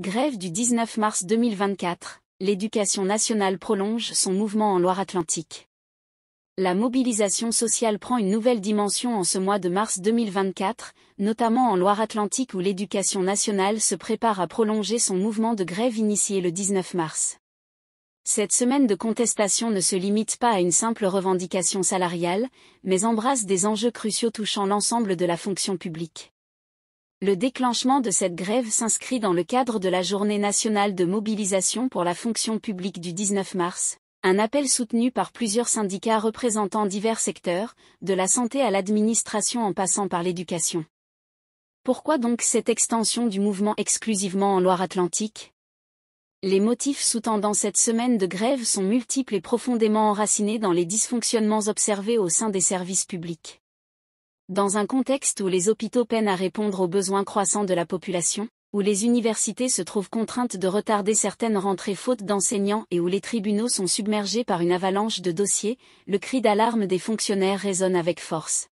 Grève du 19 mars 2024, l'Éducation nationale prolonge son mouvement en Loire-Atlantique. La mobilisation sociale prend une nouvelle dimension en ce mois de mars 2024, notamment en Loire-Atlantique où l'Éducation nationale se prépare à prolonger son mouvement de grève initié le 19 mars. Cette semaine de contestation ne se limite pas à une simple revendication salariale, mais embrasse des enjeux cruciaux touchant l'ensemble de la fonction publique. Le déclenchement de cette grève s'inscrit dans le cadre de la Journée nationale de mobilisation pour la fonction publique du 19 mars, un appel soutenu par plusieurs syndicats représentant divers secteurs, de la santé à l'administration en passant par l'éducation. Pourquoi donc cette extension du mouvement exclusivement en Loire-Atlantique ? Les motifs sous-tendant cette semaine de grève sont multiples et profondément enracinés dans les dysfonctionnements observés au sein des services publics. Dans un contexte où les hôpitaux peinent à répondre aux besoins croissants de la population, où les universités se trouvent contraintes de retarder certaines rentrées faute d'enseignants et où les tribunaux sont submergés par une avalanche de dossiers, le cri d'alarme des fonctionnaires résonne avec force.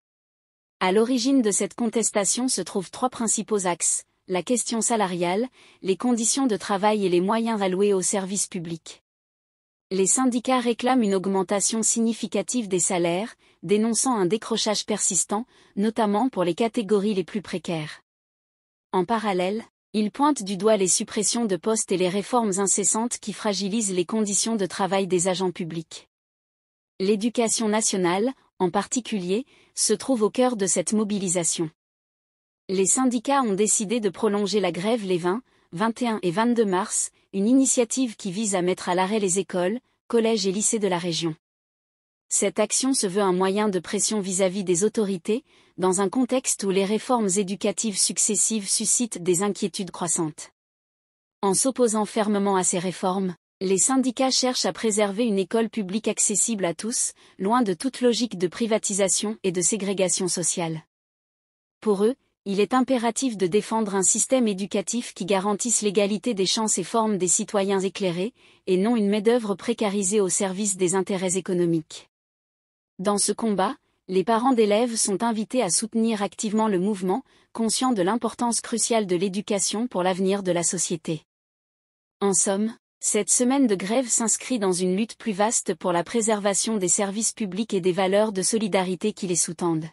À l'origine de cette contestation se trouvent trois principaux axes: la question salariale, les conditions de travail et les moyens alloués aux services publics. Les syndicats réclament une augmentation significative des salaires, dénonçant un décrochage persistant, notamment pour les catégories les plus précaires. En parallèle, ils pointent du doigt les suppressions de postes et les réformes incessantes qui fragilisent les conditions de travail des agents publics. L'Éducation nationale, en particulier, se trouve au cœur de cette mobilisation. Les syndicats ont décidé de prolonger la grève les 20, 21 et 22 mars, une initiative qui vise à mettre à l'arrêt les écoles, collèges et lycées de la région. Cette action se veut un moyen de pression vis-à-vis des autorités, dans un contexte où les réformes éducatives successives suscitent des inquiétudes croissantes. En s'opposant fermement à ces réformes, les syndicats cherchent à préserver une école publique accessible à tous, loin de toute logique de privatisation et de ségrégation sociale. Pour eux, il est impératif de défendre un système éducatif qui garantisse l'égalité des chances et forme des citoyens éclairés, et non une main-d'œuvre précarisée au service des intérêts économiques. Dans ce combat, les parents d'élèves sont invités à soutenir activement le mouvement, conscients de l'importance cruciale de l'éducation pour l'avenir de la société. En somme, cette semaine de grève s'inscrit dans une lutte plus vaste pour la préservation des services publics et des valeurs de solidarité qui les sous-tendent.